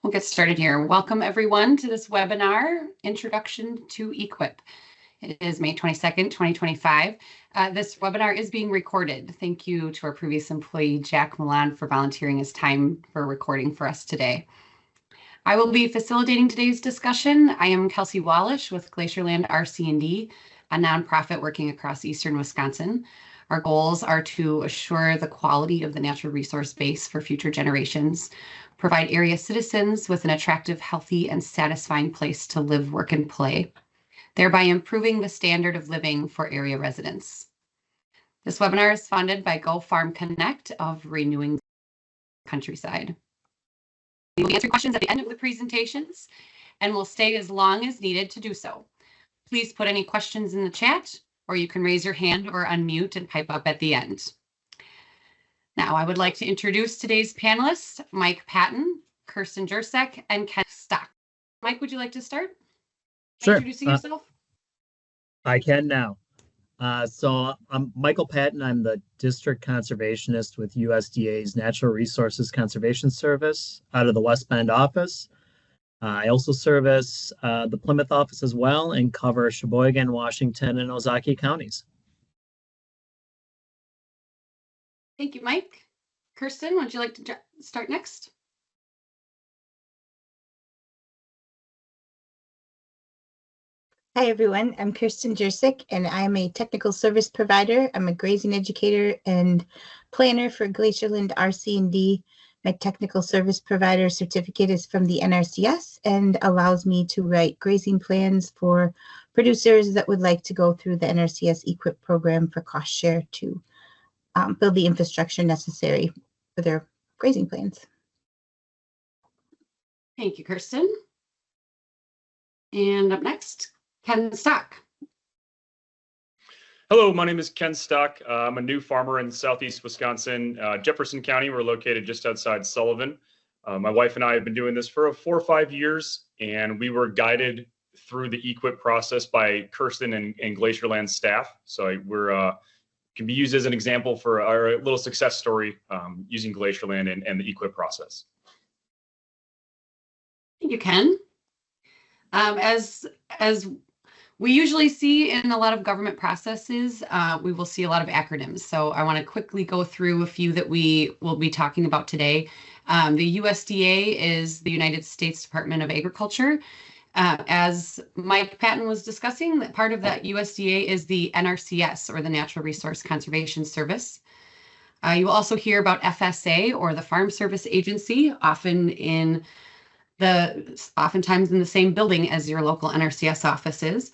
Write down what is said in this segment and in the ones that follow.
We'll get started here. Welcome everyone to this webinar, Introduction to EQIP. It is May 22nd, 2025. This webinar is being recorded. Thank you to our previous employee, Jack Milan, for volunteering his time for recording for us today. I will be facilitating today's discussion. I am Kelsey Wallish with Glacierland RC&D, a nonprofit working across Eastern Wisconsin. Our goals are to assure the quality of the natural resource base for future generations, provide area citizens with an attractive, healthy, and satisfying place to live, work, and play, thereby improving the standard of living for area residents. This webinar is funded by Go Farm Connect of Renewing Countryside. We will answer questions at the end of the presentations and will stay as long as needed to do so. Please put any questions in the chat, or you can raise your hand or unmute and pipe up at the end. Now, I would like to introduce today's panelists, Mike Patton, Kirsten Jursek, and Ken Stock. Mike, would you like to start? Sure. Introducing yourself? I can now. So I'm Michael Patton. I'm the district conservationist with USDA's Natural Resources Conservation Service out of the West Bend office. I also service the Plymouth office as well and cover Sheboygan, Washington, and Ozaukee counties. Thank you, Mike. Kirsten, would you like to start next? Hi, everyone. I'm Kirsten Jursek, and I'm a technical service provider. I'm a grazing educator and planner for Glacierland RC&D. My technical service provider certificate is from the NRCS and allows me to write grazing plans for producers that would like to go through the NRCS EQIP program for cost share to build the infrastructure necessary for their grazing plans. Thank you, Kirsten. And up next, Ken Stock. Hello, my name is Ken Stock. I'm a new farmer in southeast Wisconsin, Jefferson County. We're located just outside Sullivan. My wife and I have been doing this for 4 or 5 years, and we were guided through the EQIP process by Kirsten and Glacierland staff. So we're can be used as an example for our little success story using Glacierland and the EQIP process. Thank you, Ken. As we usually see in a lot of government processes, we will see a lot of acronyms. So I want to quickly go through a few that we will be talking about today. The USDA is the United States Department of Agriculture. As Mike Patton was discussing, that part of that USDA is the NRCS, or the Natural Resource Conservation Service. You will also hear about FSA, or the Farm Service Agency, oftentimes in the same building as your local NRCS offices.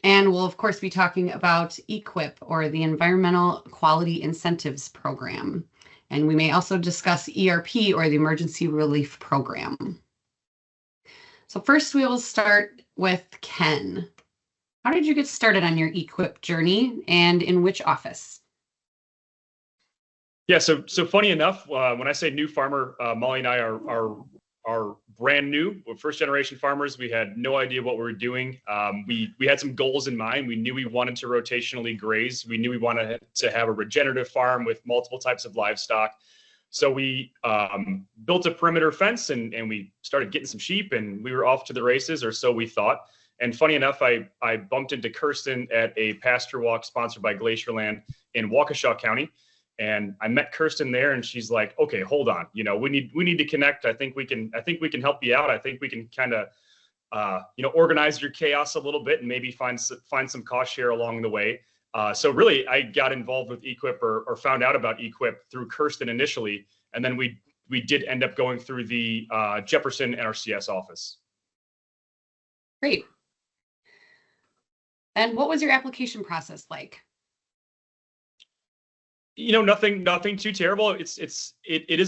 And we'll, of course, be talking about EQIP, or the Environmental Quality Incentives Program. And we may also discuss ERP, or the Emergency Relief Program. So first, we will start with Ken. How did you get started on your EQIP journey, and in which office? Yeah, so funny enough, when I say new farmer, Molly and I are brand new. We're first generation farmers. We had no idea what we were doing. We had some goals in mind. We knew we wanted to rotationally graze. We knew we wanted to have a regenerative farm with multiple types of livestock. So we built a perimeter fence and we started getting some sheep, and we were off to the races, or so we thought. And funny enough, I bumped into Kirsten at a pasture walk sponsored by Glacierland in Waukesha County. And I met Kirsten there, and she's like, "Okay, hold on. You know, we need to connect. I think we can help you out. I think we can kind of, organize your chaos a little bit and maybe find some cost share along the way." So really, I got involved with EQIP or found out about EQIP through Kirsten initially, and then we did end up going through the Jefferson NRCS office. Great. And what was your application process like? You know, nothing too terrible. It is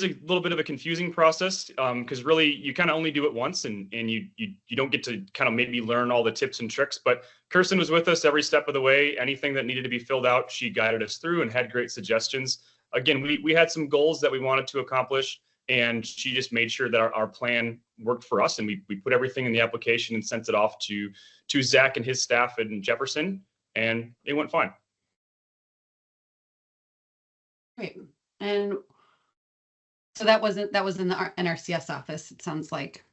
a little bit of a confusing process because really you kind of only do it once, and you don't get to kind of maybe learn all the tips and tricks. But Kirsten was with us every step of the way. Anything that needed to be filled out, she guided us through and had great suggestions. Again, we had some goals that we wanted to accomplish, and she just made sure that our plan worked for us. And we put everything in the application and sent it off to Zach and his staff in Jefferson, and it went fine. Great. And So that was in the NRCS office, it sounds like.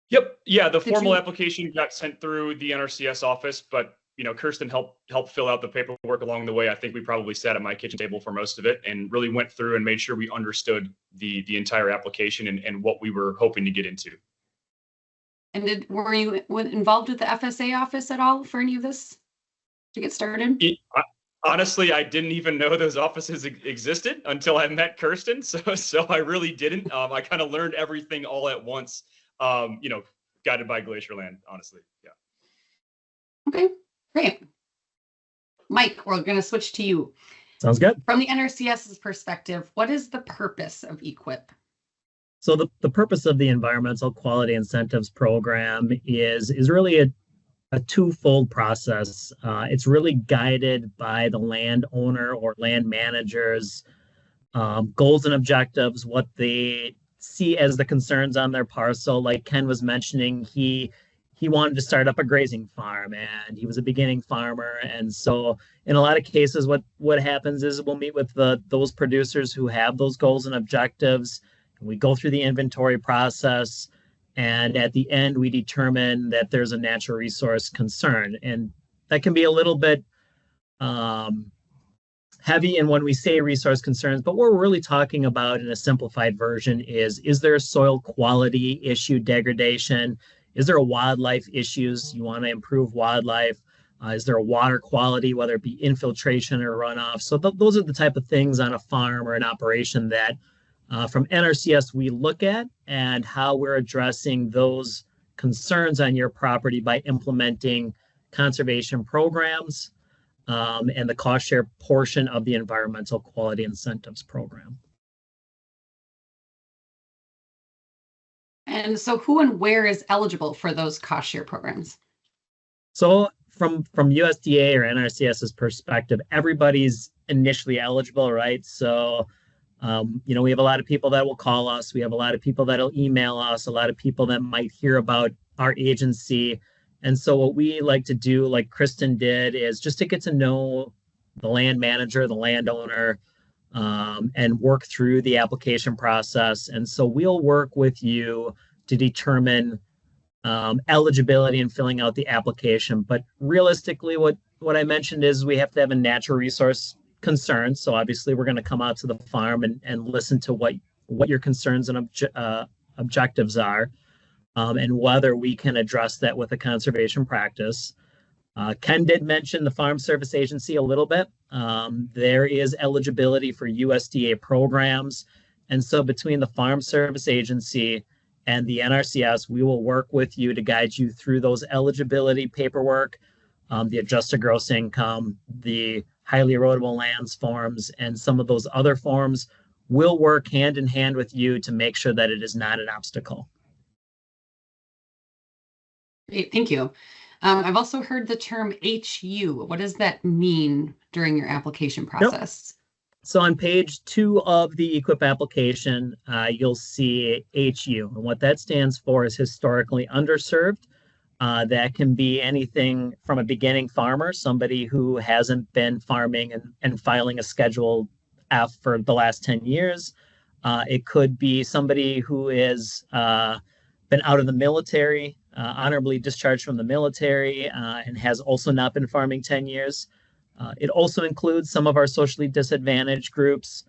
Yep. Yeah, the Did formal you- application got sent through the NRCS office, but Kirsten helped fill out the paperwork along the way. I think we probably sat at my kitchen table for most of it and really went through and made sure we understood the entire application and what we were hoping to get into. And were you involved with the FSA office at all for any of this to get started? Honestly, I didn't even know those offices existed until I met Kirsten. So I really didn't. I kind of learned everything all at once. Guided by Glacierland, honestly. Yeah. Okay, great. Mike, we're going to switch to you. Sounds good. From the NRCS's perspective, what is the purpose of EQIP? So the purpose of the Environmental Quality Incentives Program is really a twofold process. It's really guided by the landowner or land manager's goals and objectives, what they see as the concerns on their parcel. Like Ken was mentioning, he wanted to start up a grazing farm and he was a beginning farmer. And so in a lot of cases, what happens is we'll meet with those producers who have those goals and objectives. And we go through the inventory process. And at the end, we determine that there's a natural resource concern. And that can be a little bit heavy in when we say resource concerns, but what we're really talking about in a simplified version is there a soil quality issue, degradation? Is there a wildlife issues? You want to improve wildlife? Is there a water quality, whether it be infiltration or runoff? So those are the type of things on a farm or an operation that from NRCS we look at and how we're addressing those concerns on your property by implementing conservation programs and the cost share portion of the Environmental Quality Incentives Program. And so who and where is eligible for those cost share programs? So from USDA or NRCS's perspective, everybody's initially eligible, right? So, we have a lot of people that will call us. We have a lot of people that'll email us, a lot of people that might hear about our agency. And so what we like to do, like Kristen did, is just to get to know the land manager, the landowner, and work through the application process. And so we'll work with you to determine eligibility in filling out the application. But realistically, what I mentioned is we have to have a natural resource concern. So obviously we're going to come out to the farm and listen to what your concerns and objectives are. And whether we can address that with a conservation practice. Ken did mention the Farm Service Agency a little bit. There is eligibility for USDA programs. And so between the Farm Service Agency and the NRCS, we will work with you to guide you through those eligibility paperwork, the adjusted gross income, the highly erodible lands forms, and some of those other forms. We'll work hand in hand with you to make sure that it is not an obstacle. Great, thank you. I've also heard the term HU. What does that mean during your application process? Yep. So on page 2 of the EQIP application, you'll see HU. And what that stands for is historically underserved. That can be anything from a beginning farmer, somebody who hasn't been farming and filing a Schedule F for the last 10 years. It could be somebody who is been out of the military, honorably discharged from the military, and has also not been farming 10 years. It also includes some of our socially disadvantaged groups,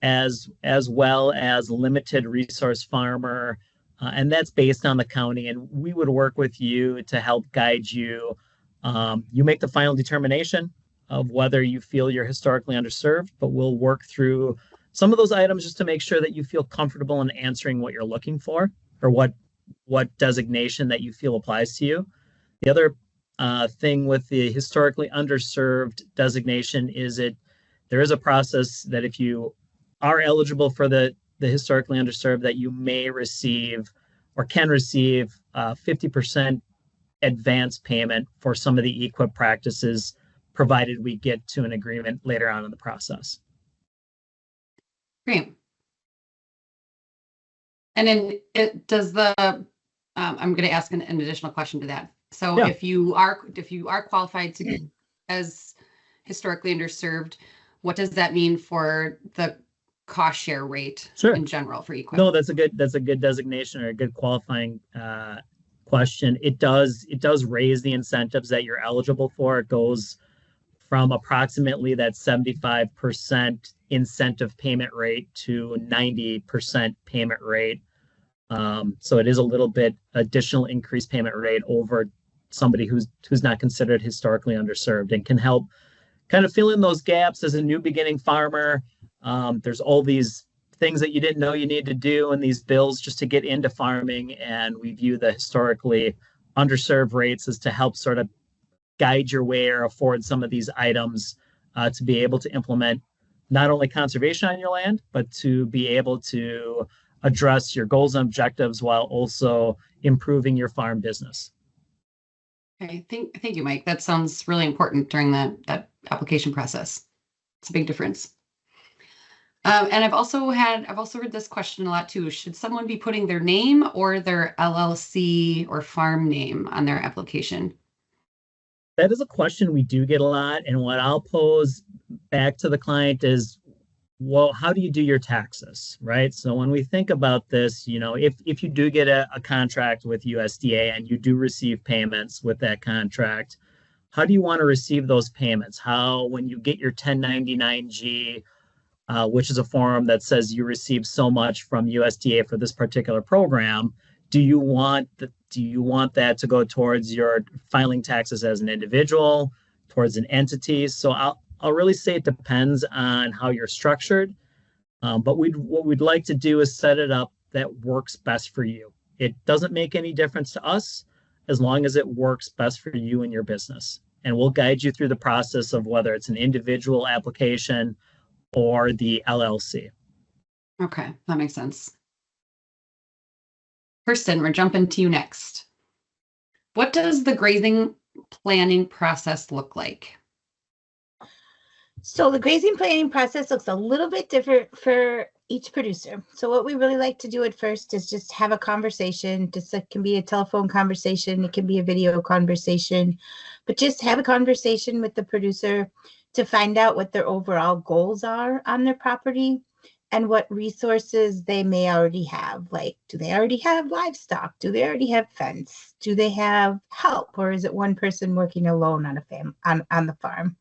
as well as limited resource farmer, and that's based on the county. And we would work with you to help guide you. You make the final determination of whether you feel you're historically underserved, but we'll work through some of those items just to make sure that you feel comfortable in answering what you're looking for or what designation that you feel applies to you. The other thing with the historically underserved designation is there is a process that if you are eligible for the historically underserved, that you may receive or can receive 50% advance payment for some of the EQIP practices, provided we get to an agreement later on in the process. Great. And then I'm going to ask an additional question to that. So yeah. if you are qualified as historically underserved, what does that mean for the cost share rate Sure. in general for EQIP? No, that's a good designation or a good qualifying question. It does raise the incentives that you're eligible for. It goes from approximately that 75% incentive payment rate to 90% payment rate. So it is a little bit additional increased payment rate over somebody who's not considered historically underserved, and can help kind of fill in those gaps as a new beginning farmer. There's all these things that you didn't know you need to do and these bills just to get into farming. And we view the historically underserved rates as to help sort of guide your way or afford some of these items to be able to implement not only conservation on your land, but to be able to address your goals and objectives while also improving your farm business. Okay, thank you, Mike. That sounds really important during that application process. It's a big difference. And I've also heard this question a lot too. Should someone be putting their name or their LLC or farm name on their application? That is a question we do get a lot. And what I'll pose back to the client is, well, how do you do your taxes, right? So when we think about this, if you do get a contract with USDA and you do receive payments with that contract, how do you want to receive those payments? How, when you get your 1099-G, which is a form that says you received so much from USDA for this particular program, do you want that to go towards your filing taxes as an individual, towards an entity? So I'll really say it depends on how you're structured. But what we'd like to do is set it up that works best for you. It doesn't make any difference to us as long as it works best for you and your business. And we'll guide you through the process of whether it's an individual application or the LLC. Okay, that makes sense. Kirsten, we're jumping to you next. What does the grazing planning process look like? So the grazing planning process looks a little bit different for each producer. So what we really like to do at first is just have a conversation. It can be a telephone conversation, it can be a video conversation, but just have a conversation with the producer to find out what their overall goals are on their property and what resources they may already have. Like, do they already have livestock? Do they already have fence? Do they have help? Or is it one person working alone on on the farm?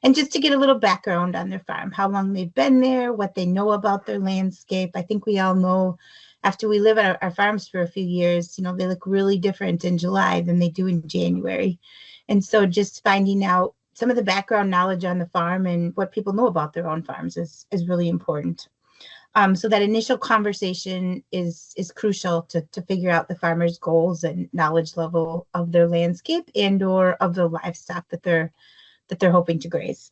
And just to get a little background on their farm, how long they've been there, what they know about their landscape. I think we all know after we live at our farms for a few years, they look really different in July than they do in January. And so just finding out some of the background knowledge on the farm and what people know about their own farms is really important. So that initial conversation is crucial to figure out the farmer's goals and knowledge level of their landscape and or of the livestock that they're hoping to graze.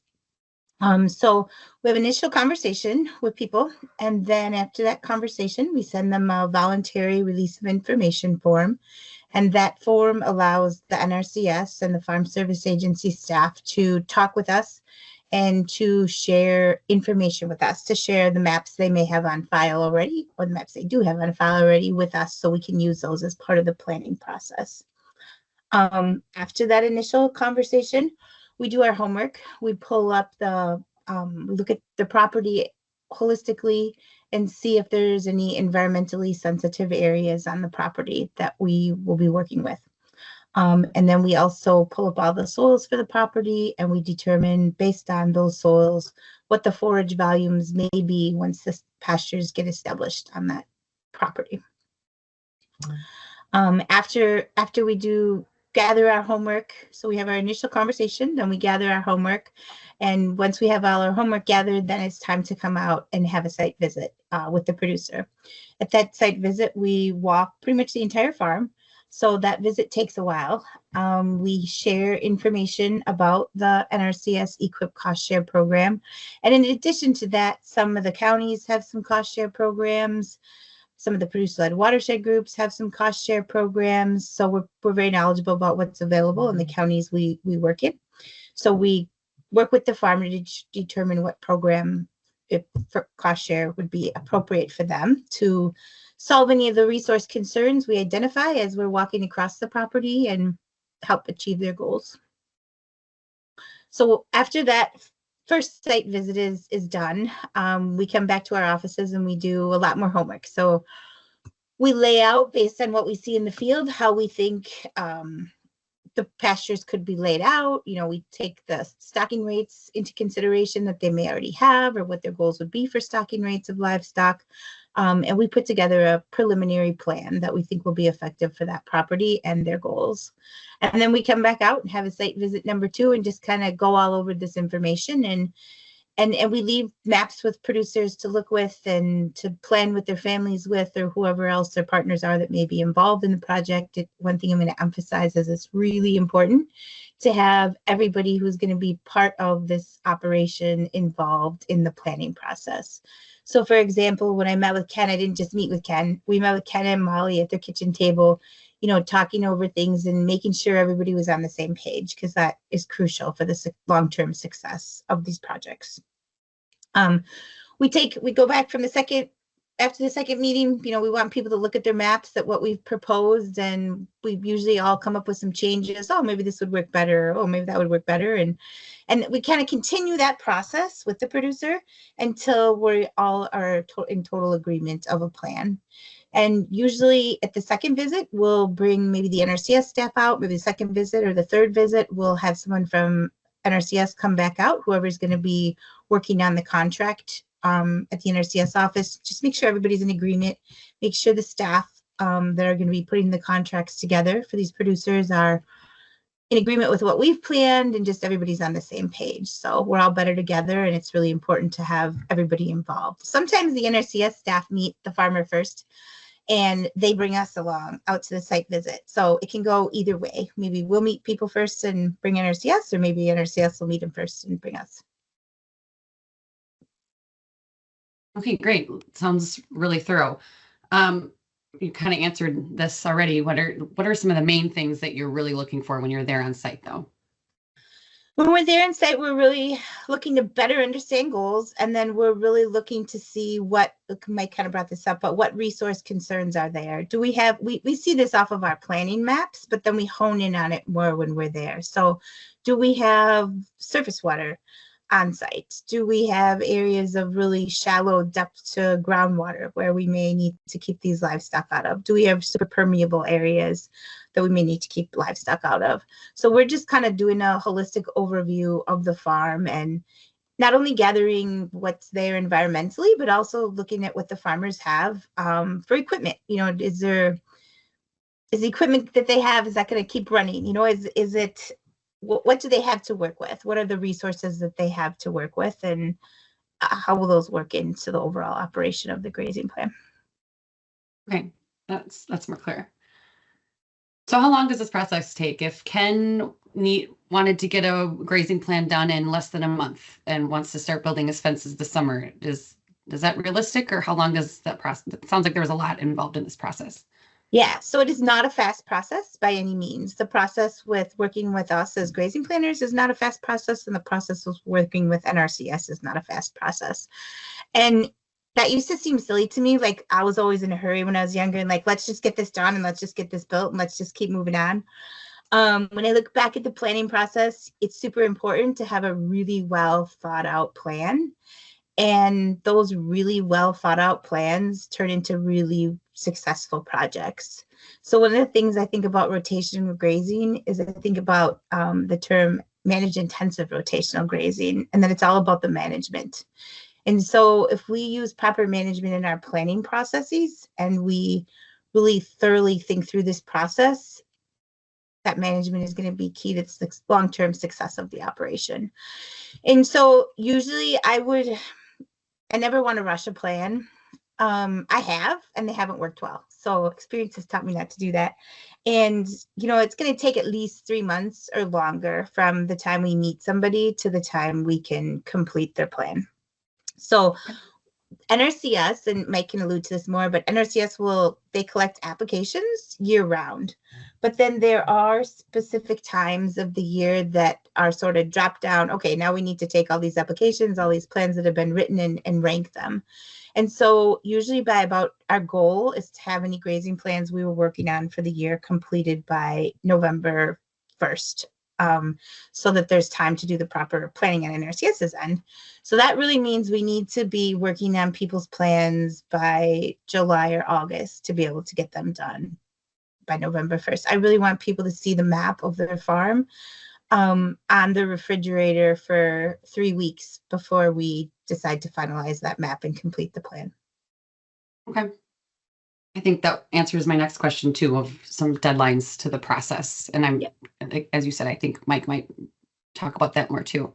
So we have initial conversation with people, and then after that conversation, we send them a voluntary release of information form. And that form allows the NRCS and the Farm Service Agency staff to talk with us and to share information with us, to share the maps they may have on file already, or the maps they do have on file already with us, so we can use those as part of the planning process. After that initial conversation, we do our homework. We pull up we look at the property holistically and see if there's any environmentally sensitive areas on the property that we will be working with. And then we also pull up all the soils for the property, and we determine based on those soils what the forage volumes may be once the pastures get established on that property. After we do gather our homework, so we have our initial conversation, then we gather our homework, and once we have all our homework gathered, then it's time to come out and have a site visit with the producer. At that site visit, we walk pretty much the entire farm. So that visit takes a while. We share information about the NRCS EQIP cost share program. And in addition to that, some of the counties have some cost share programs. Some of the producer-led watershed groups have some cost share programs. So we're very knowledgeable about what's available in the counties we work in. So we work with the farmer to determine what program for cost share would be appropriate for them to solve any of the resource concerns we identify as we're walking across the property and help achieve their goals. So after that first site visit is done, we come back to our offices and we do a lot more homework. So we lay out based on what we see in the field, how we think the pastures could be laid out. You know, we take the stocking rates into consideration that they may already have, or what their goals would be for stocking rates of livestock. And we put together a preliminary plan that we think will be effective for that property and their goals. And then we come back out and have a site visit number 2 and just kind of go all over this information, and we leave maps with producers to look with and to plan with their families with, or whoever else their partners are that may be involved in the project. One thing I'm going to emphasize is it's really important to have everybody who's going to be part of this operation involved in the planning process. So for example, when I met with Ken, I didn't just meet with Ken. We met with Ken and Molly at their kitchen table, you know, talking over things and making sure everybody was on the same page, because that is crucial for the long-term success of these projects. We go back from after the second meeting, you know, we want people to look at their maps at what we've proposed, and we usually all come up with some changes. Oh, maybe this would work better. Oh, maybe that would work better. And we kind of continue that process with the producer until we all are in total agreement of a plan. And usually at the second visit, we'll bring maybe the NRCS staff out. Maybe the second visit or the third visit, we'll have someone from NRCS come back out, whoever's going to be working on the contract at the NRCS office. Just make sure everybody's in agreement. Make sure the staff that are going to be putting the contracts together for these producers are in agreement with what we've planned, and just everybody's on the same page. So we're all better together, and it's really important to have everybody involved. Sometimes the NRCS staff meet the farmer first, and they bring us along out to the site visit. So it can go either way. Maybe we'll meet people first and bring NRCS, or maybe NRCS will meet them first and bring us. Okay, great. Sounds really thorough. You kind of answered this already. What are some of the main things that you're really looking for when you're there on site, though? When we're there on site, we're really looking to better understand goals, and then we're really looking to see what, Mike kind of brought this up, but what resource concerns are there? Do we have, we see this off of our planning maps, but then we hone in on it more when we're there. So do we have surface water on site? Do we have areas of really shallow depth to groundwater where we may need to keep these livestock out of? Do we have super permeable areas that we may need to keep livestock out of? So we're just kind of doing a holistic overview of the farm, and not only gathering what's there environmentally, but also looking at what the farmers have for equipment. You know, is the equipment that they have, is that going to keep running? You know, is it, what do they have to work with? What are the resources that they have to work with, and how will those work into the overall operation of the grazing plan? Okay, that's more clear. So how long does this process take? If Ken wanted to get a grazing plan done in less than a month and wants to start building his fences this summer, is that realistic, or how long does that process? It sounds like there was a lot involved in this process. Yeah, so it is not a fast process by any means. The process with working with us as grazing planners is not a fast process, and the process of working with NRCS is not a fast process. And that used to seem silly to me. Like, I was always in a hurry when I was younger, and like, let's just get this done, and let's just get this built, and let's just keep moving on. When I look back at the planning process, it's super important to have a really well thought out plan. And those really well thought out plans turn into really successful projects. So one of the things I think about rotational grazing is I think about the term manage intensive rotational grazing, and then it's all about the management. And so if we use proper management in our planning processes, and we really thoroughly think through this process, that management is going to be key to the long-term success of the operation. And so usually I never want to rush a plan. I have, and they haven't worked well. So experience has taught me not to do that. And, you know, it's going to take at least 3 months or longer from the time we meet somebody to the time we can complete their plan. So NRCS, and Mike can allude to this more, but NRCS they collect applications year round. But then there are specific times of the year that are sort of drop down. Okay, now we need to take all these applications, all these plans that have been written, and rank them. And so usually by about, our goal is to have any grazing plans we were working on for the year completed by November 1st so that there's time to do the proper planning on NRCS's end. So that really means we need to be working on people's plans by July or August to be able to get them done by November 1st. I really want people to see the map of their farm on the refrigerator for 3 weeks before we decide to finalize that map and complete the plan. Okay. I think that answers my next question too, of some deadlines to the process. And I'm, as you said, I think Mike might talk about that more too.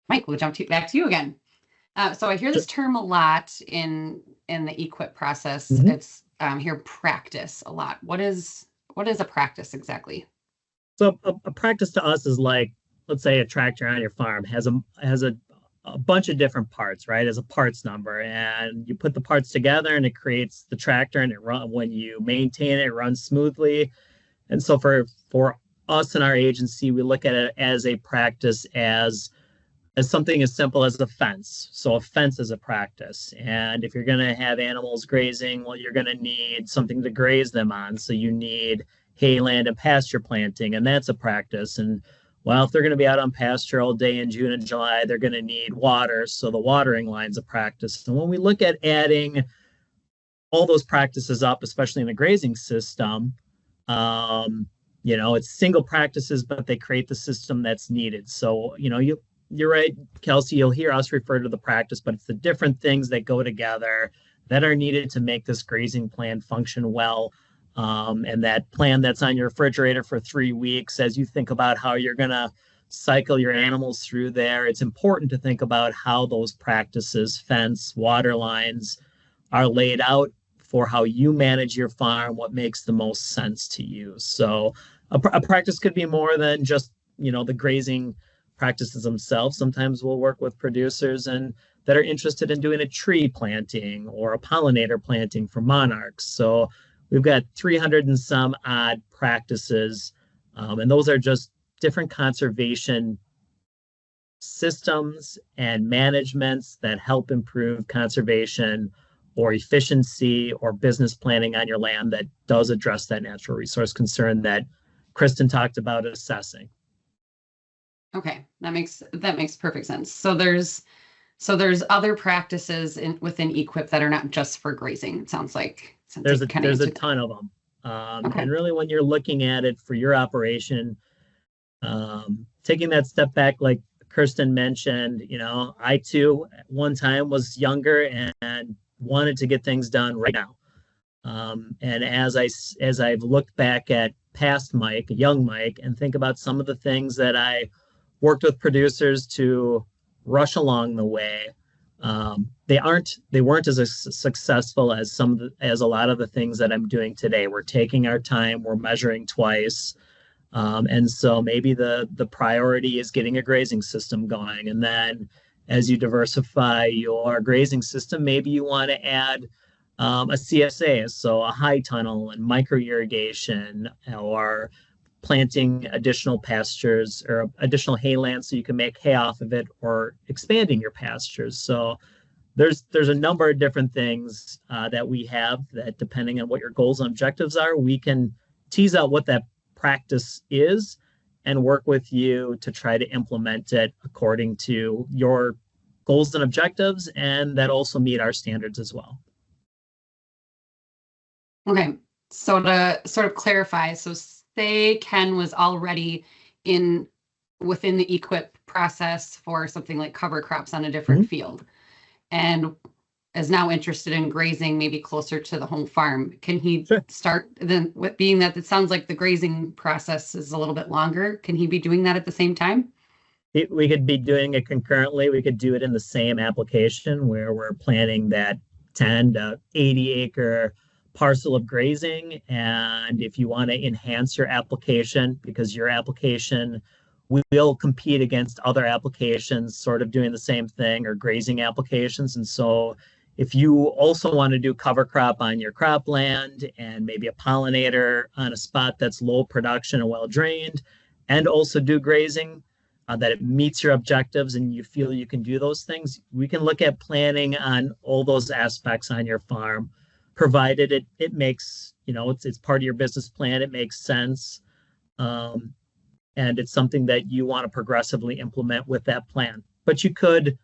Mike, we'll jump back to you again. So I hear this term a lot in the EQIP process. Mm-hmm. It's here practice a lot. What is a practice exactly? So a practice to us is like, let's say a tractor on your farm has a bunch of different parts, right? As a parts number, and you put the parts together and it creates the tractor, and when you maintain it, it runs smoothly. And so for us in our agency, we look at it as a practice as something as simple as a fence. So a fence is a practice. And if you're going to have animals grazing, well, you're going to need something to graze them on. So you need hayland and pasture planting, and that's a practice. And well, if they're going to be out on pasture all day in June and July, they're going to need water. So the watering line's a practice. And when we look at adding all those practices up, especially in the grazing system, it's single practices, but they create the system that's needed. So, you're right, Kelsey, you'll hear us refer to the practice, but it's the different things that go together that are needed to make this grazing plan function well. And that plan that's on your refrigerator for 3 weeks, as you think about how you're going to cycle your animals through there, it's important to think about how those practices, fence, water lines, are laid out for how you manage your farm, what makes the most sense to you. So a practice could be more than just, the grazing practices themselves. Sometimes we'll work with producers that are interested in doing a tree planting or a pollinator planting for monarchs. So we've got 300 and some odd practices, and those are just different conservation systems and managements that help improve conservation or efficiency or business planning on your land that does address that natural resource concern that Kristen talked about assessing. Okay, that makes perfect sense. So there's other practices within EQIP that are not just for grazing. It sounds like there's a ton of them. Okay. And really, when you're looking at it for your operation, taking that step back, like Kirsten mentioned, I too at one time was younger and wanted to get things done right now. And as I've looked back at past Mike, young Mike, and think about some of the things that I worked with producers to rush along the way, they weren't as successful as a lot of the things that I'm doing today. We're taking our time, we're measuring twice. And so maybe the priority is getting a grazing system going. And then as you diversify your grazing system, maybe you want to add a CSA, so a high tunnel and micro irrigation, or planting additional pastures or additional hayland so you can make hay off of it, or expanding your pastures. So there's a number of different things that we have that, depending on what your goals and objectives are, we can tease out what that practice is and work with you to try to implement it according to your goals and objectives, and that also meet our standards as well. Okay, so to sort of clarify, so say Ken was already within the EQIP process for something like cover crops on a different field, and is now interested in grazing maybe closer to the home farm. Can he start then, with being that it sounds like the grazing process is a little bit longer, can he be doing that at the same time? We could be doing it concurrently. We could do it in the same application where we're planting that 10 to 80 acre parcel of grazing. And if you want to enhance your application, because your application will compete against other applications sort of doing the same thing, or grazing applications. And so if you also want to do cover crop on your cropland and maybe a pollinator on a spot that's low production and well drained, and also do grazing, that it meets your objectives and you feel you can do those things, we can look at planning on all those aspects on your farm, provided it makes, it's part of your business plan, it makes sense. And it's something that you want to progressively implement with that plan. But you could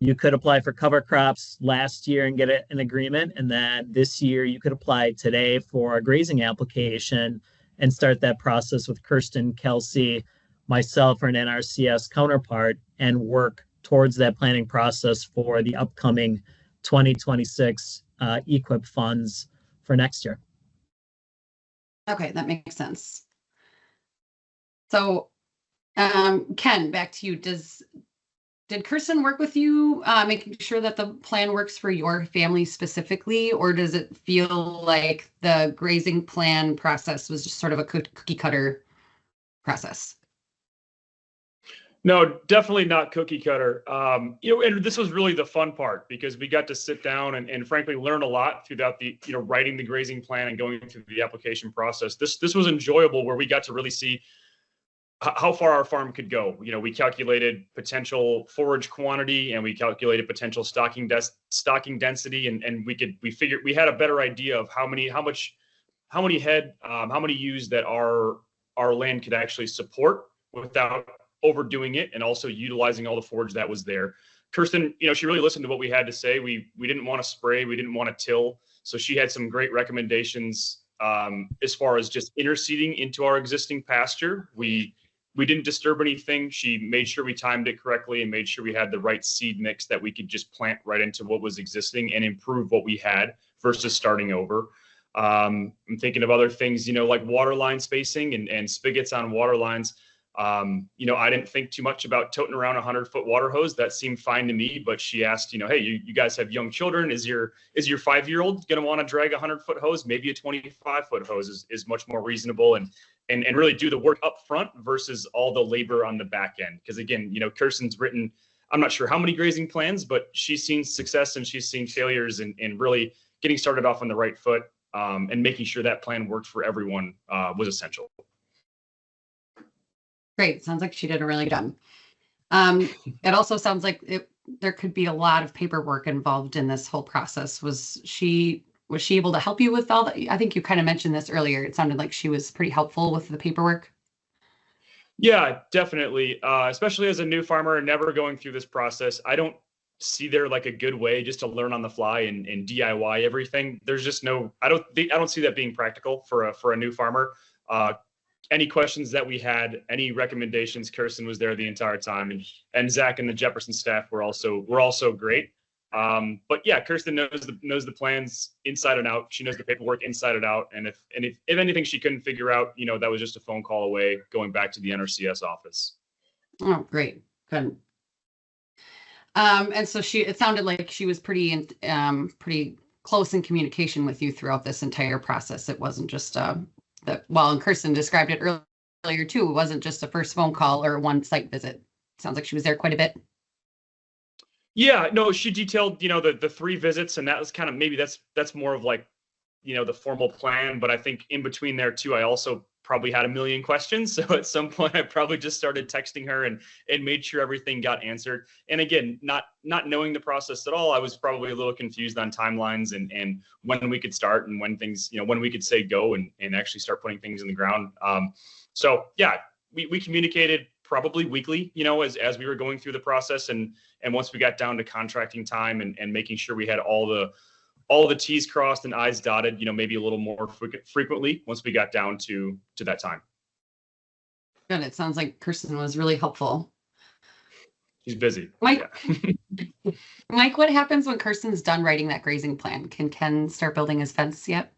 apply for cover crops last year and get an agreement, and then this year you could apply today for a grazing application and start that process with Kirsten, Kelsey, myself, or an NRCS counterpart, and work towards that planning process for the upcoming 2026 EQIP funds for next year. Okay, that makes sense. So, Ken, back to you. Did Kirsten work with you, making sure that the plan works for your family specifically, or does it feel like the grazing plan process was just sort of a cookie cutter process? No, definitely not cookie cutter. And this was really the fun part because we got to sit down and frankly learn a lot throughout the, writing the grazing plan and going through the application process. This was enjoyable where we got to really see how far our farm could go. We calculated potential forage quantity and we calculated potential stocking density, and we figured we had a better idea of how many head, how many ewes that our land could actually support without overdoing it, and also utilizing all the forage that was there. Kirsten, she really listened to what we had to say. We didn't want to spray, we didn't want to till, so she had some great recommendations as far as just interseeding into our existing pasture. We didn't disturb anything. She made sure we timed it correctly and made sure we had the right seed mix that we could just plant right into what was existing and improve what we had versus starting over. I'm thinking of other things, like water line spacing and spigots on water lines. I didn't think too much about toting around a 100-foot water hose. That seemed fine to me, but she asked, hey, you guys have young children. Is your 5-year-old going to want to drag a 100-foot hose? Maybe a 25-foot hose is much more reasonable and really do the work up front versus all the labor on the back end. Because again, Kirsten's written, I'm not sure how many grazing plans, but she's seen success and she's seen failures, and really getting started off on the right foot and making sure that plan worked for everyone was essential. Great. Sounds like she did a really good job. It also sounds like there could be a lot of paperwork involved in this whole process. Was she able to help you with all that? I think you kind of mentioned this earlier. It sounded like she was pretty helpful with the paperwork. Yeah, definitely. Especially as a new farmer and never going through this process, I don't see there like a good way just to learn on the fly and DIY everything. There's just I don't see that being practical for a new farmer. Any questions that we had, any recommendations, Kirsten was there the entire time, and Zach and the Jefferson staff were also great. But yeah, Kirsten knows the plans inside and out. She knows the paperwork inside and out. And if anything she couldn't figure out, that was just a phone call away, going back to the NRCS office. Oh, great, good. And so it sounded like she was pretty close in communication with you throughout this entire process. It wasn't just and Kirsten described it earlier too. It wasn't just a first phone call or one site visit. Sounds like she was there quite a bit. Yeah, no, she detailed, the 3 visits, and that was kind of, maybe that's more of like, the formal plan. But I think in between there too, I also probably had a million questions. So at some point I probably just started texting her and made sure everything got answered. And again, not knowing the process at all, I was probably a little confused on timelines and when we could start and when things, when we could say go and actually start putting things in the ground. So yeah, we communicated probably weekly, as we were going through the process. And once we got down to contracting time and making sure we had all the T's crossed and I's dotted, maybe a little more frequently once we got down to that time. Good. It sounds like Kirsten was really helpful. She's busy. Mike, yeah. Mike, what happens when Kirsten's done writing that grazing plan? Can Ken start building his fence yet?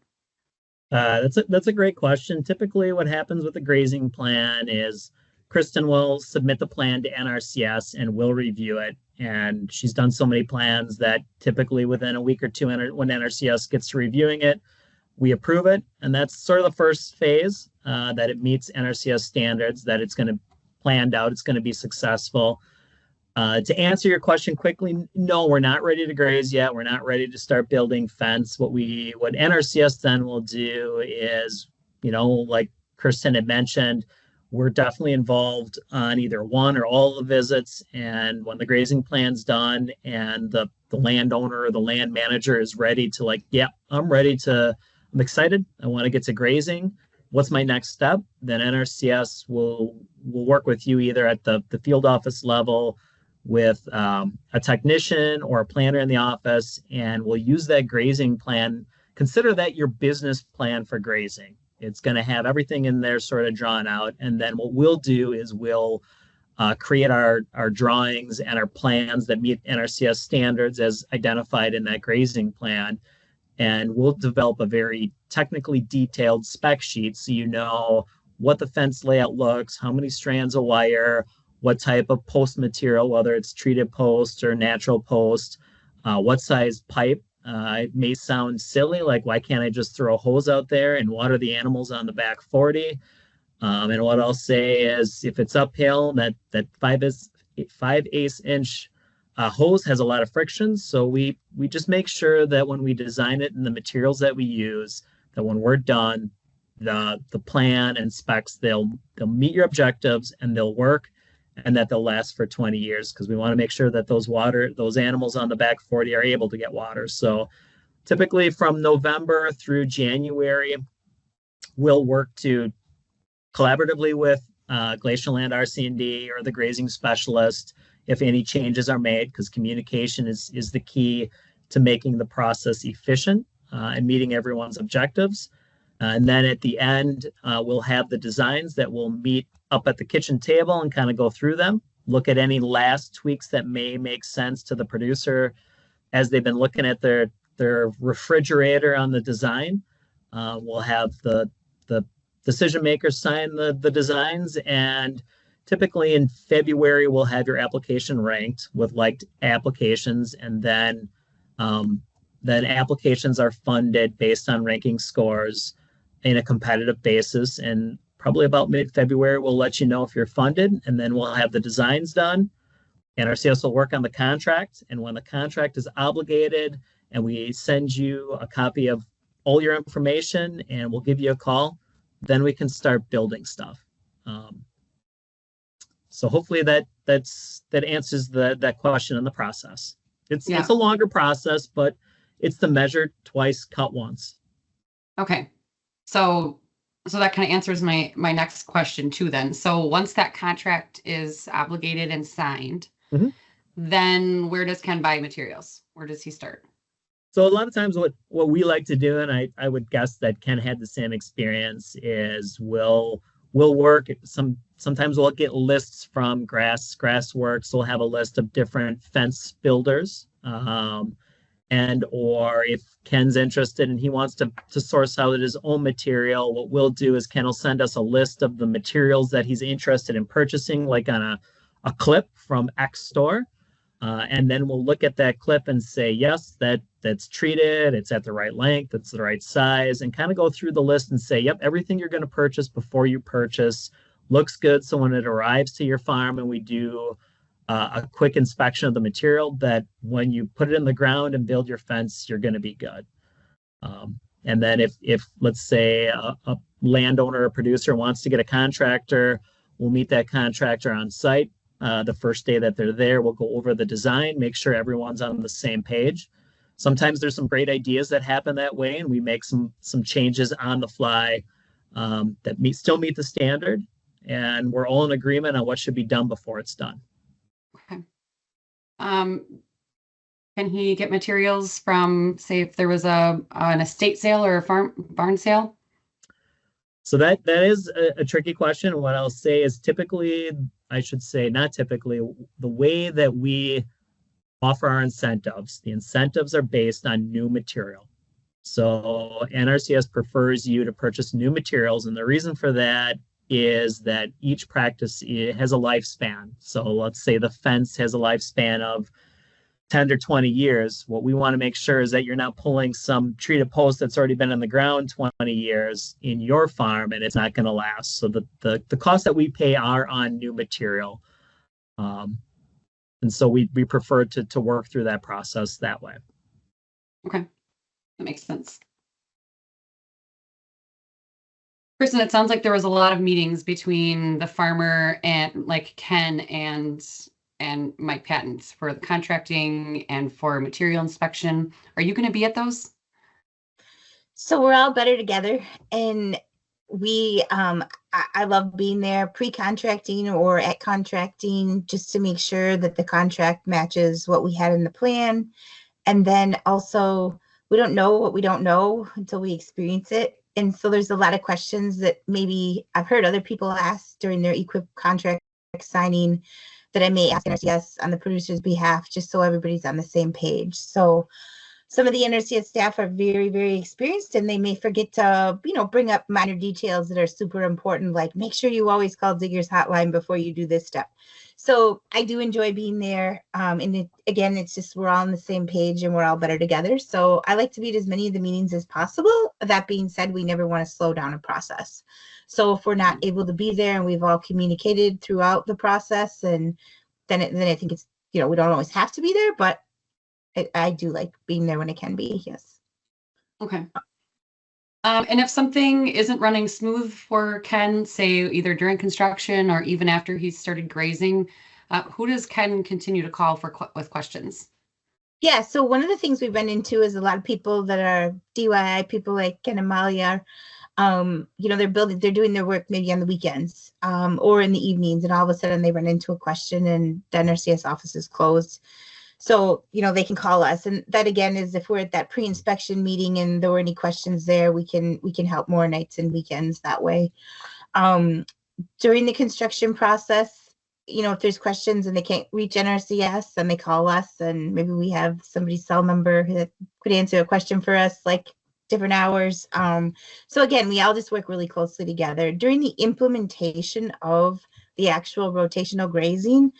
That's a great question. Typically what happens with the grazing plan is Kristen will submit the plan to NRCS and we'll review it. And she's done so many plans that typically within a week or two, when NRCS gets to reviewing it, we approve it. And that's sort of the first phase, that it meets NRCS standards, that it's going to planned out, it's going to be successful. To answer your question quickly, no, we're not ready to graze yet. We're not ready to start building fence. What NRCS then will do is, like Kirsten had mentioned, we're definitely involved on either one or all the visits. And when the grazing plan's done and the landowner or the land manager is ready to I'm excited. I want to get to grazing. what's my next step? Then NRCS will work with you either at the field office level with a technician or a planner in the office, and we'll use that grazing plan. Consider that your business plan for grazing. It's going to have everything in there sort of drawn out. And then what we'll do is we'll create our drawings and our plans that meet NRCS standards as identified in that grazing plan. And we'll develop a very technically detailed spec sheet so you know what the fence layout looks, how many strands of wire, what type of post material, whether it's treated post or natural post, what size pipe. It may sound silly, like why can't I just throw a hose out there and water the animals on the back 40? And what I'll say is if it's uphill, that 5/8 inch hose has a lot of friction. So we just make sure that when we design it and the materials that we use, that when we're done, the plan and specs, they'll meet your objectives and they'll work, and that they'll last for 20 years because we want to make sure that those animals on the back 40 are able to get water. So typically from November through January, we'll work to collaboratively with Glacial Land RC&D or the grazing specialist if any changes are made, because communication is the key to making the process efficient and meeting everyone's objectives. And then at the end, we'll have the designs that will meet up at the kitchen table and kind of go through them, look at any last tweaks that may make sense to the producer as they've been looking at their refrigerator on the design. We'll have the decision makers sign the designs, and typically in February, we'll have your application ranked with liked applications, and then applications are funded based on ranking scores in a competitive basis. And probably about mid-February, we'll let you know if you're funded, and then we'll have the designs done. NRCS will work on the contract, and when the contract is obligated and we send you a copy of all your information and we'll give you a call, then we can start building stuff. So hopefully that answers that question in the process. It's a longer process, but it's the measure twice, cut once. Okay. So that kind of answers my next question too then. So once that contract is obligated and signed, then where does Ken buy materials? Where does he start? So a lot of times what we like to do, and I would guess that Ken had the same experience, is we'll work. Sometimes we'll get lists from Grassworks. We'll have a list of different fence builders. And or if Ken's interested and he wants to source out his own material, what we'll do is Ken will send us a list of the materials that he's interested in purchasing, like on a clip from X store. And then we'll look at that clip and say, yes, that's treated, it's at the right length, it's the right size, and kind of go through the list and say, yep, everything you're going to purchase before you purchase looks good. So when it arrives to your farm and we do a quick inspection of the material, that when you put it in the ground and build your fence, you're going to be good. And then if let's say a landowner or producer wants to get a contractor, we'll meet that contractor on site. The first day that they're there, we'll go over the design, make sure everyone's on the same page. Sometimes there's some great ideas that happen that way, and we make some changes on the fly that still meet the standard, and we're all in agreement on what should be done before it's done. Okay. Can he get materials from, say, if there was an estate sale or a barn sale? So that is a tricky question. What I'll say is typically, I should say not typically, the way that we offer our incentives, the incentives are based on new material. So NRCS prefers you to purchase new materials, and the reason for that is that each practice has a lifespan. So let's say the fence has a lifespan of 10 to 20 years. What we want to make sure is that you're not pulling some treated post that's already been in the ground 20 years in your farm and it's not going to last. So the costs that we pay are on new material. And so we prefer to work through that process that way. Okay, that makes sense. Kristen, it sounds like there was a lot of meetings between the farmer and like Ken and Mike Patton for the contracting and for material inspection. Are you going to be at those? So we're all better together, and I love being there pre-contracting or at contracting, just to make sure that the contract matches what we had in the plan. And then also, we don't know what we don't know until we experience it. And so there's a lot of questions that maybe I've heard other people ask during their EQIP contract signing that I may ask NRCS on the producer's behalf, just so everybody's on the same page. So some of the NRCS staff are very, very experienced, and they may forget to, bring up minor details that are super important, like make sure you always call Digger's hotline before you do this step. So I do enjoy being there. And again, it's just we're all on the same page and we're all better together. So I like to be at as many of the meetings as possible. That being said, we never want to slow down a process. So if we're not able to be there and we've all communicated throughout the process, and then I think it's, we don't always have to be there, but I do like being there when it can be. Yes. Okay. And if something isn't running smooth for Ken, say either during construction or even after he's started grazing, who does Ken continue to call with questions? Yeah, so one of the things we run into is a lot of people that are DIY people like Ken and Molly are, they're doing their work maybe on the weekends or in the evenings, and all of a sudden they run into a question and the NRCS office is closed. So, they can call us. And that, again, is if we're at that pre-inspection meeting and there were any questions there, we can help more nights and weekends that way. During the construction process, if there's questions and they can't reach NRCS, then they call us, and maybe we have somebody's cell number that could answer a question for us, like different hours. So again, we all just work really closely together. During the implementation of the actual rotational grazing,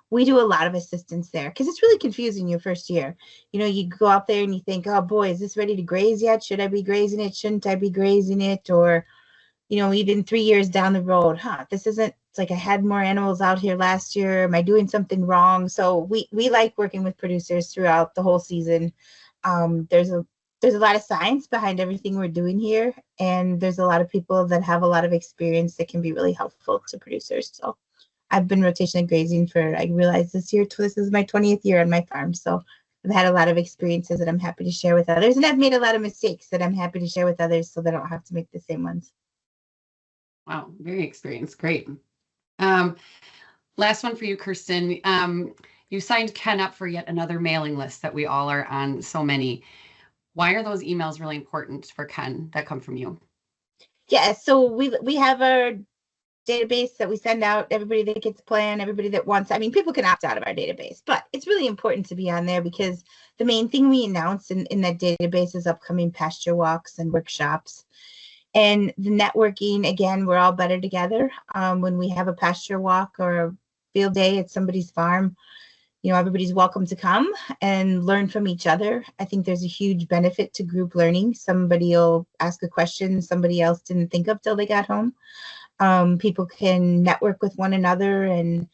we do a lot of assistance there because it's really confusing your first year. You go out there and you think, oh boy, is this ready to graze yet? Should I be grazing it? Shouldn't I be grazing it? Or, even 3 years down the road, this isn't, it's like I had more animals out here last year. Am I doing something wrong? So we like working with producers throughout the whole season. There's a lot of science behind everything we're doing here. And there's a lot of people that have a lot of experience that can be really helpful to producers. So I've been rotational grazing I realized this is my 20th year on my farm. So I've had a lot of experiences that I'm happy to share with others. And I've made a lot of mistakes that I'm happy to share with others so they don't have to make the same ones. Wow, very experienced. Great. Last one for you, Kirsten. You signed Ken up for yet another mailing list that we all are on, so many. Why are those emails really important for Ken that come from you? Yeah, so we have our database that we send out, everybody that gets a plan, everybody that wants, people can opt out of our database, but it's really important to be on there because the main thing we announce in that database is upcoming pasture walks and workshops. And the networking, again, we're all better together. When we have a pasture walk or a field day at somebody's farm, everybody's welcome to come and learn from each other. I think there's a huge benefit to group learning. Somebody will ask a question somebody else didn't think of till they got home. People can network with one another, and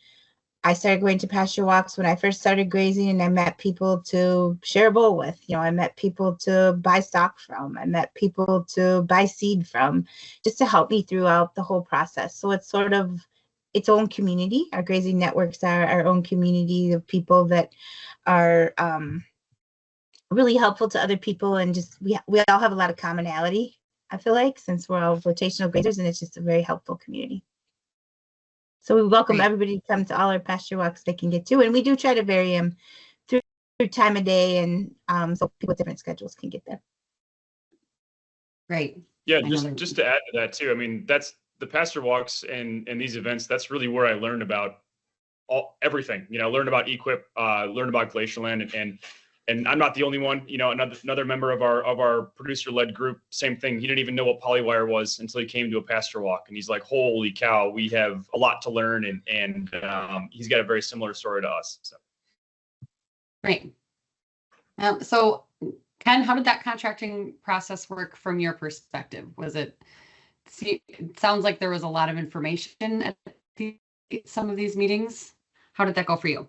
I started going to pasture walks when I first started grazing, and I met people to share a bowl with. I met people to buy stock from. I met people to buy seed from, just to help me throughout the whole process. So it's sort of its own community. Our grazing networks are our own community of people that are really helpful to other people, and just we all have a lot of commonality. I feel like, since we're all rotational grazers, and it's just a very helpful community. So we welcome everybody to come to all our pasture walks they can get to, and we do try to vary them through time of day, and so people with different schedules can get there. Great. Yeah, just to add to that too. That's the pasture walks and these events. That's really where I learned about everything. Learned about EQIP, learned about Glacierland, and I'm not the only one. Another member of our producer-led group, same thing. He didn't even know what polywire was until he came to a pasture walk, and he's like, "Holy cow, we have a lot to learn." And he's got a very similar story to us. So great. So Ken, how did that contracting process work from your perspective? It sounds like there was a lot of information at some of these meetings. How did that go for you?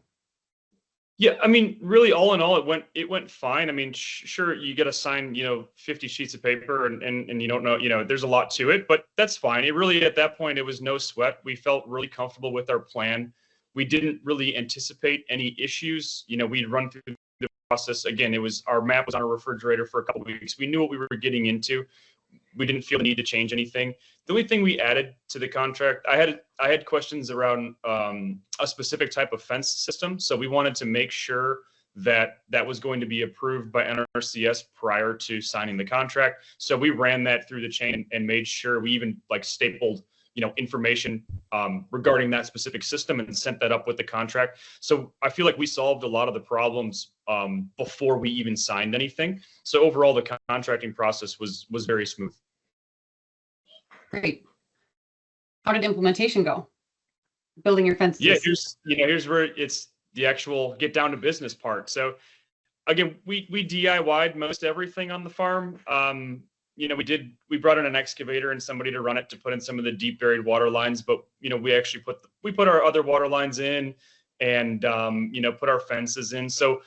Yeah, really, all in all, it went fine. Sure, you get assigned, 50 sheets of paper and you don't know, there's a lot to it, but that's fine. It really, at that point, it was no sweat. We felt really comfortable with our plan. We didn't really anticipate any issues. We'd run through the process. Again, our map was on a refrigerator for a couple of weeks. We knew what we were getting into. we didn't feel the need to change anything. The only thing we added to the contract, I had questions around a specific type of fence system. So we wanted to make sure that was going to be approved by NRCS prior to signing the contract. So we ran that through the chain and made sure we even like stapled, information regarding that specific system and sent that up with the contract. So I feel like we solved a lot of the problems before we even signed anything. So overall, the contracting process was very smooth. Great. How did implementation go? Building your fences. Yeah, here's where it's the actual get down to business part. So again, we DIY'd most everything on the farm. We brought in an excavator and somebody to run it to put in some of the deep buried water lines, but we actually put our other water lines in and put our fences in. So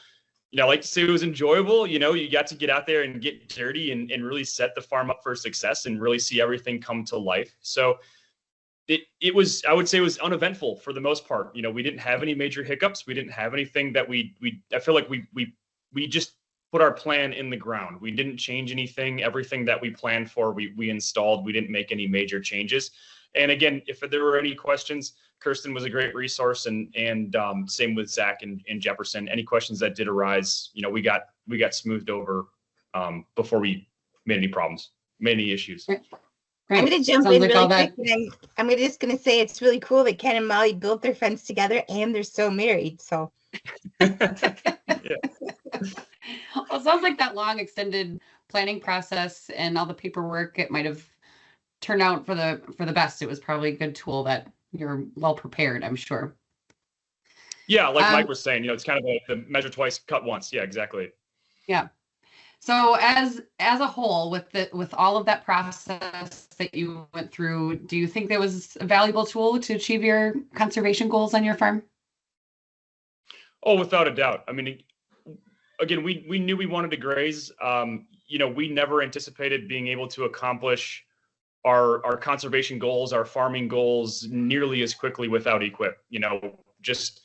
I like to say it was enjoyable. You got to get out there and get dirty and really set the farm up for success and really see everything come to life. So it was, I would say it was uneventful for the most part. We didn't have any major hiccups. We didn't have anything that I feel like we just put our plan in the ground. We didn't change anything. Everything that we planned for, we installed. We didn't make any major changes. And again, if there were any questions, Kirsten was a great resource, and same with Zach and Jefferson. Any questions that did arise, we got smoothed over before we made any issues. Right. I'm going to jump in really quick. And I'm just going to say it's really cool that Ken and Molly built their fence together, and they're so married. So. Yeah. Well, it sounds like that long extended planning process and all the paperwork, it might have turned out for the best. It was probably a good tool that you're well prepared, I'm sure. Yeah, like Mike was saying, it's kind of the measure twice, cut once. Yeah, exactly. Yeah. So as a whole, with all of that process that you went through, do you think that was a valuable tool to achieve your conservation goals on your farm? Oh, without a doubt. I mean, again, we knew we wanted to graze. We never anticipated being able to accomplish our conservation goals, our farming goals nearly as quickly without EQIP. Just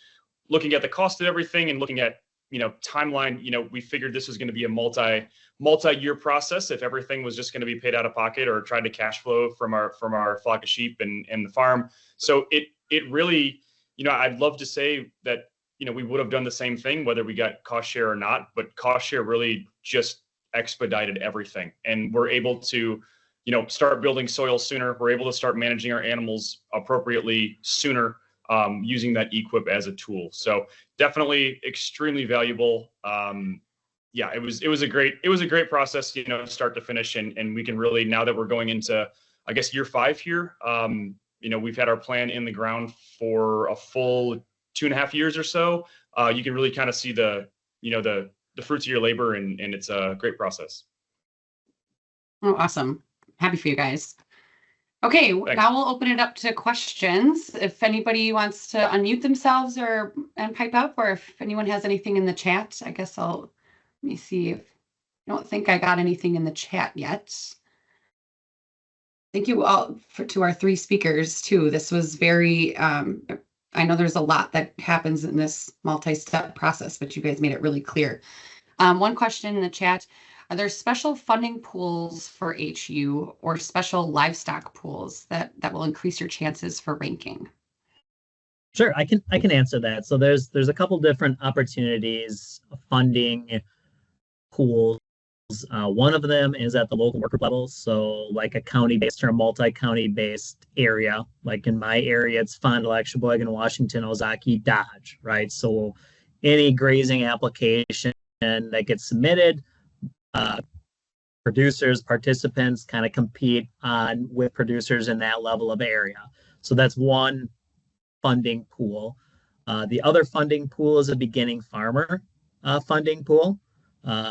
looking at the cost of everything and looking at, timeline, we figured this was going to be a multi-year process if everything was just going to be paid out of pocket or tried to cash flow from our flock of sheep and the farm. So it really, I'd love to say that, we would have done the same thing, whether we got cost share or not, but cost share really just expedited everything. And we're able to, start building soil sooner. We're able to start managing our animals appropriately sooner, using that EQIP as a tool. So definitely extremely valuable. Yeah, it was a great process, start to finish. And we can really, now that we're going into, I guess, year 5 here, we've had our plan in the ground for a full 2.5 years or so. You can really kind of see the fruits of your labor, and it's a great process. Oh, awesome. Happy for you guys. Okay, Thanks. Now we'll open it up to questions. If anybody wants to unmute themselves and pipe up, or if anyone has anything in the chat, I guess let me see. I don't think I got anything in the chat yet. Thank you all to our 3 speakers too. This was very, I know there's a lot that happens in this multi-step process, but you guys made it really clear. One question in the chat: are there special funding pools for HU or special livestock pools that will increase your chances for ranking? Sure, I can answer that. So there's a couple different opportunities, funding pools. One of them is at the local work group level. So like a county-based or a multi-county based area, like in my area, it's Fond du Lac, Sheboygan, Washington, Ozaukee, Dodge, right? So any grazing application that gets submitted, producers, participants kind of compete with producers in that level of area. So that's one funding pool. The other funding pool is a beginning farmer funding pool.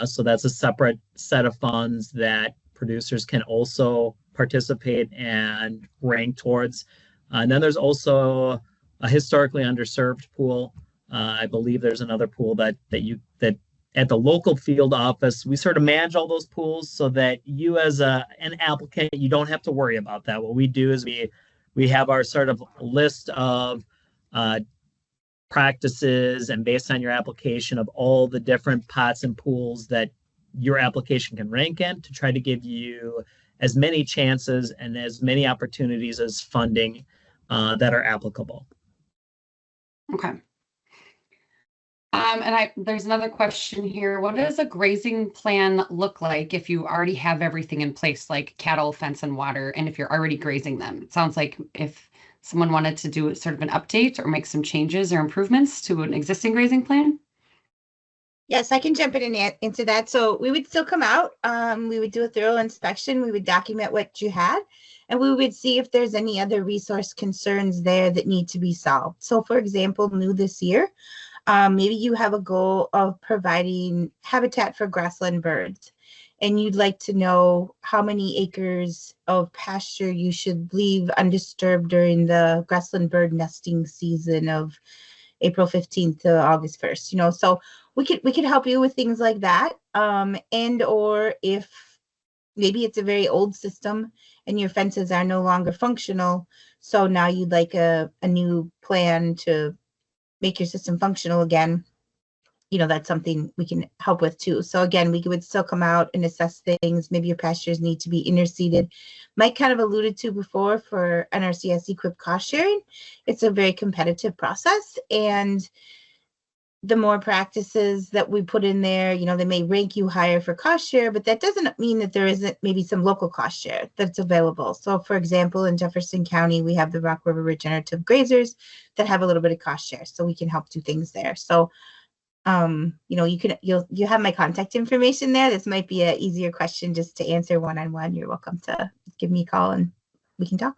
So that's a separate set of funds that producers can also participate and rank towards. And then there's also a historically underserved pool. I believe there's another pool that at the local field office, we sort of manage all those pools so that you as an applicant, you don't have to worry about that. What we do is we have our sort of list of practices, and based on your application, of all the different pots and pools that your application can rank in, to try to give you as many chances and as many opportunities as funding that are applicable. Okay. There's another question here. What does a grazing plan look like if you already have everything in place, like cattle, fence, and water, and if you're already grazing them? It sounds like if someone wanted to do sort of an update or make some changes or improvements to an existing grazing plan. Yes, I can jump in and into that. So we would still come out. We would do a thorough inspection. We would document what you had, and we would see if there's any other resource concerns there that need to be solved. So, for example, new this year, maybe you have a goal of providing habitat for grassland birds, and you'd like to know how many acres of pasture you should leave undisturbed during the grassland bird nesting season of April 15th to August 1st, so we could help you with things like that. And or if maybe it's a very old system and your fences are no longer functional, so now you'd like a new plan to make your system functional again, that's something we can help with too. So again, we would still come out and assess things. Maybe your pastures need to be interseeded. Mike kind of alluded to before for NRCS EQIP cost sharing. It's a very competitive process, and the more practices that we put in there, they may rank you higher for cost share, but that doesn't mean that there isn't maybe some local cost share that's available. So for example, in Jefferson County, we have the Rock River Regenerative Grazers that have a little bit of cost share, so we can help do things there. So you have my contact information there. This might be an easier question just to answer one-on-one. You're welcome to give me a call and we can talk.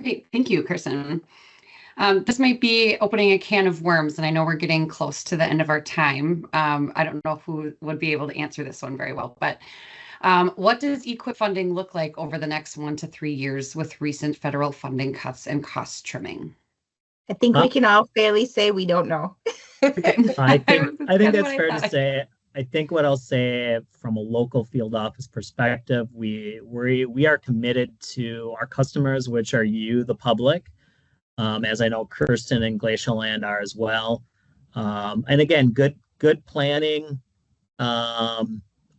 Great. Thank you, Kirsten. This might be opening a can of worms, and I know we're getting close to the end of our time. I don't know who would be able to answer this one very well, but what does EQIP funding look like over the next 1 to 3 years with recent federal funding cuts and cost trimming? I think we can all fairly say we don't know. Okay. I think that's fair to say. I think what I'll say from a local field office perspective, we are committed to our customers, which are you, the public, as I know Kirsten and Glacial Land are as well. And again, good planning.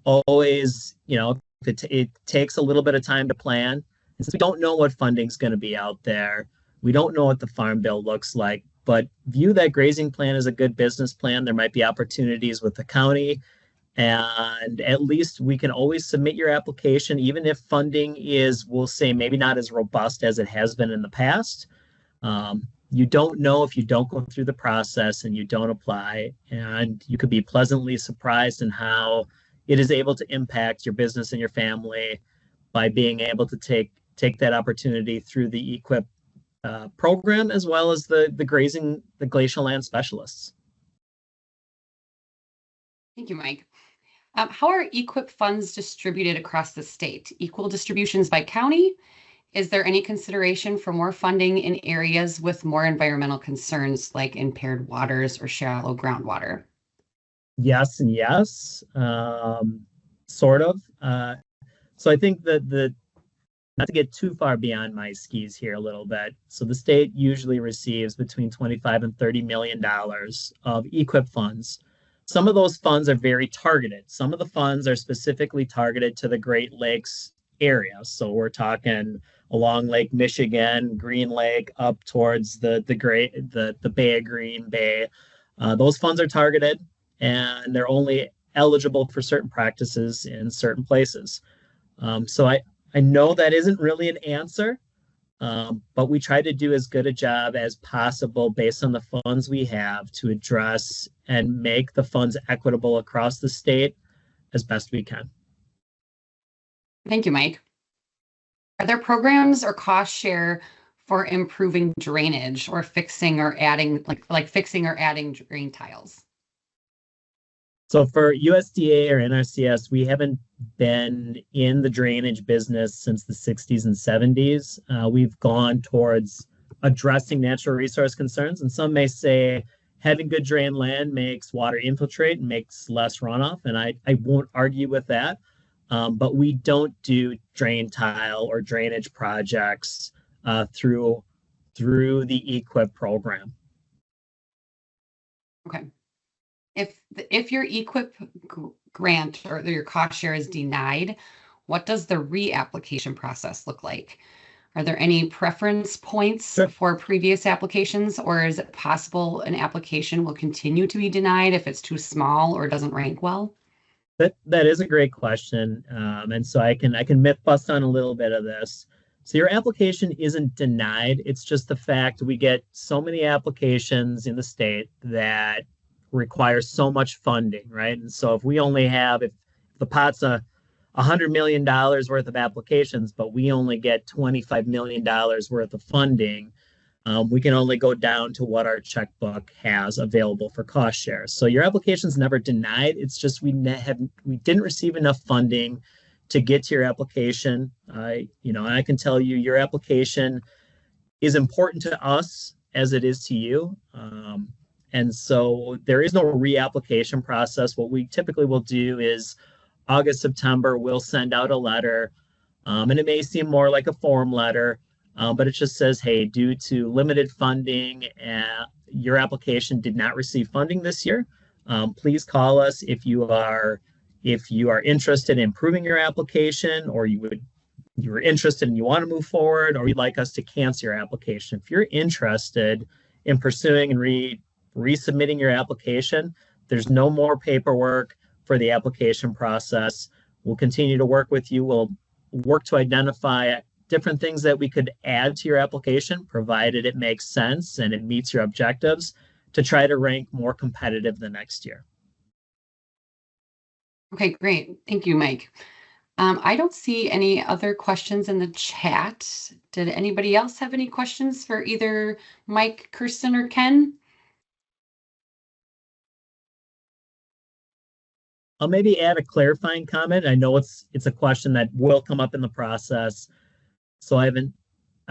Always, it takes a little bit of time to plan. And since we don't know what funding's going to be out there, we don't know what the farm bill looks like, but view that grazing plan as a good business plan. There might be opportunities with the county, and at least we can always submit your application, even if funding is, we'll say, maybe not as robust as it has been in the past. You don't know if you don't go through the process and you don't apply, and you could be pleasantly surprised in how it is able to impact your business and your family by being able to take that opportunity through the EQIP program, as well as the glacial land specialists. Thank you, Mike. How are EQIP funds distributed across the state? Equal distributions by county? Is there any consideration for more funding in areas with more environmental concerns like impaired waters or shallow groundwater? Yes and yes, sort of. So I think that not to get too far beyond my skis here a little bit. So the state usually receives between $25 and $30 million of EQIP funds. Some of those funds are very targeted. Some of the funds are specifically targeted to the Great Lakes area. So we're talking along Lake Michigan, Green Lake, up towards the Bay of Green Bay. Those funds are targeted, and they're only eligible for certain practices in certain places. So I know that isn't really an answer, but we try to do as good a job as possible based on the funds we have to address and make the funds equitable across the state as best we can. Thank you, Mike. Are there programs or cost share for improving drainage or fixing or adding, like fixing or adding drain tiles? So for USDA or NRCS, we haven't been in the drainage business since the 60s and 70s. We've gone towards addressing natural resource concerns, and some may say having good drain land makes water infiltrate and makes less runoff, and I won't argue with that. But we don't do drain tile or drainage projects through the EQIP program. Okay. If your EQIP grant or your cost share is denied, what does the reapplication process look like? Are there any preference points Sure. for previous applications, or is it possible an application will continue to be denied if it's too small or doesn't rank well? That is a great question, and so I can myth bust on a little bit of this. So your application isn't denied. It's just the fact we get so many applications in the state that require so much funding, right? And so if we only have, if the pot's $100 million worth of applications, but we only get $25 million worth of funding, we can only go down to what our checkbook has available for cost share. So your application's never denied. It's just we didn't receive enough funding to get to your application. And I can tell you your application is important to us as it is to you. And so there is no reapplication process. What we typically will do is August, September, we'll send out a letter, and it may seem more like a form letter, but it just says, hey, due to limited funding, your application did not receive funding this year. Please call us if you are interested in improving your application, or you were interested and you want to move forward, or you'd like us to cancel your application. If you're interested in pursuing and resubmitting your application, there's no more paperwork for the application process. We'll continue to work with you. We'll work to identify different things that we could add to your application, provided it makes sense and it meets your objectives, to try to rank more competitive the next year. Okay, great. Thank you, Mike. I don't see any other questions in the chat. Did anybody else have any questions for either Mike, Kirsten, or Ken? I'll maybe add a clarifying comment. I know it's a question that will come up in the process. So I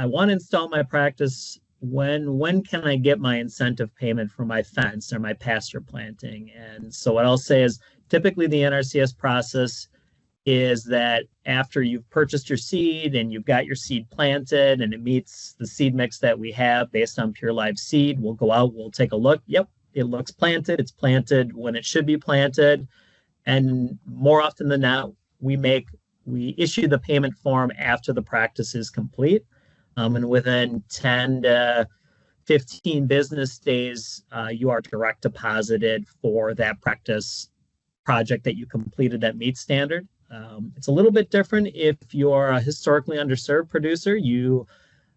want to install my practice. When can I get my incentive payment for my fence or my pasture planting? And so what I'll say is typically the NRCS process is that after you've purchased your seed and you've got your seed planted and it meets the seed mix that we have based on Pure Live Seed, we'll go out, we'll take a look. Yep, it looks planted. It's planted when it should be planted. And more often than not, we issue the payment form after the practice is complete. And within 10 to 15 business days, you are direct deposited for that practice project that you completed that meets standard. It's a little bit different if you're a historically underserved producer. You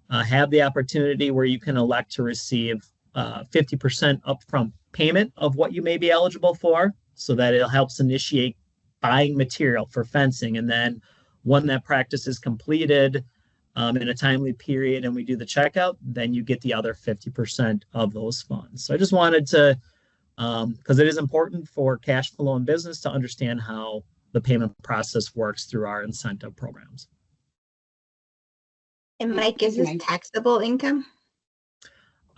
have the opportunity where you can elect to receive 50% upfront payment of what you may be eligible for, so that it helps initiate buying material for fencing. And then when that practice is completed in a timely period and we do the checkout, then you get the other 50% of those funds. So I just wanted to, because it is important for cash flow in business, to understand how the payment process works through our incentive programs. And Mike, is this taxable income?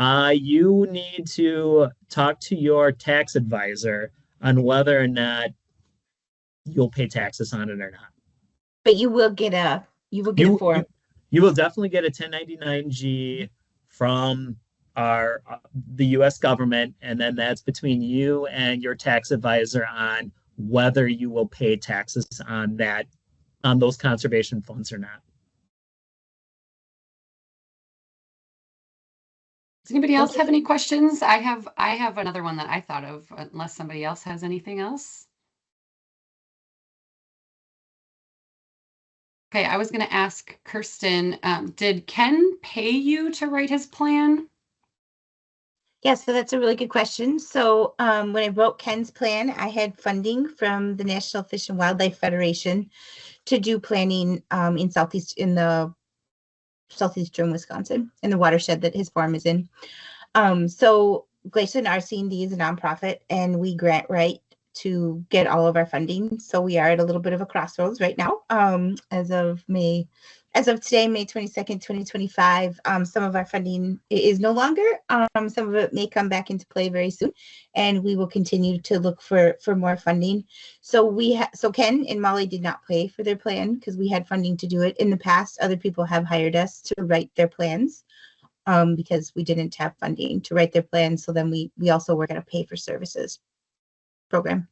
You need to talk to your tax advisor on whether or not you'll pay taxes on it or not. But you will get a form. You will definitely get a 1099-G from the U.S. government, and then that's between you and your tax advisor on whether you will pay taxes on those conservation funds or not. Does anybody else have any questions? I have another one that I thought of, unless somebody else has anything else. Okay, I was going to ask Kirsten, did Ken pay you to write his plan? Yeah, so that's a really good question. So when I wrote Ken's plan, I had funding from the National Fish and Wildlife Federation to do planning in the southeastern Wisconsin, in the watershed that his farm is in. So Glacier RC&D is a nonprofit, and we grant write to get all of our funding. So we are at a little bit of a crossroads right now. As of today, May 22nd, 2025, some of our funding is no longer. Some of it may come back into play very soon, and we will continue to look for more funding. So Ken and Molly did not pay for their plan because we had funding to do it. In the past, other people have hired us to write their plans because we didn't have funding to write their plans. So then we also work at a pay for services program.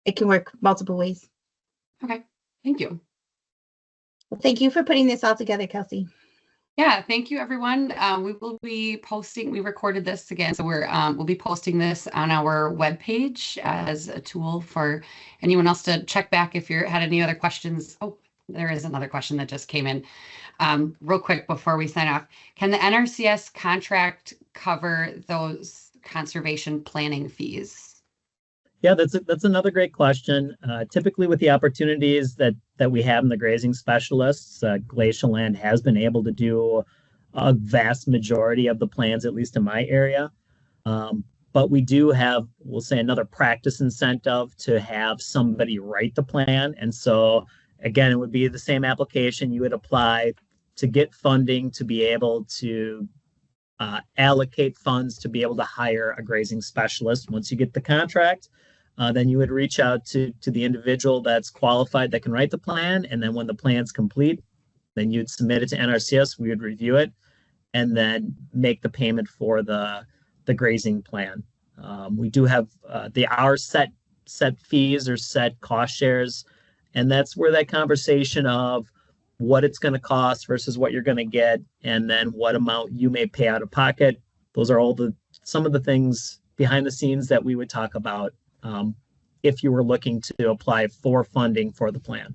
it can work multiple ways. Okay, thank you. Well, thank you for putting this all together, Kelsey. Yeah, thank you, everyone. We will be posting, we recorded this again, so we'll be posting this on our webpage as a tool for anyone else to check back if you had any other questions. Oh, there is another question that just came in. Real quick before we sign off, can the NRCS contract cover those conservation planning fees? Yeah, that's another great question. Typically, with the opportunities that we have in the grazing specialists, Glacial Land has been able to do a vast majority of the plans, at least in my area. But we do have, we'll say, another practice incentive to have somebody write the plan. And so, again, it would be the same application. You would apply to get funding to be able to allocate funds to be able to hire a grazing specialist. Once you get the contract, then you would reach out to the individual that's qualified that can write the plan. And then when the plan's complete, then you'd submit it to NRCS, we would review it, and then make the payment for the grazing plan. We do have our set fees or set cost shares. And that's where that conversation of what it's going to cost versus what you're going to get, and then what amount you may pay out of pocket. Those are all some of the things behind the scenes that we would talk about if you were looking to apply for funding for the plan.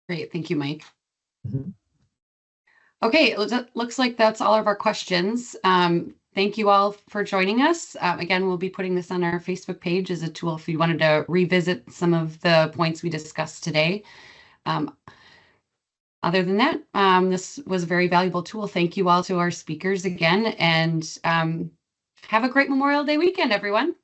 Great, thank you, Mike. Mm-hmm. Okay, it looks like that's all of our questions. Thank you all for joining us. Again, we'll be putting this on our Facebook page as a tool if you wanted to revisit some of the points we discussed today. Other than that, this was a very valuable tool. Thank you all to our speakers again, and have a great Memorial Day weekend, everyone.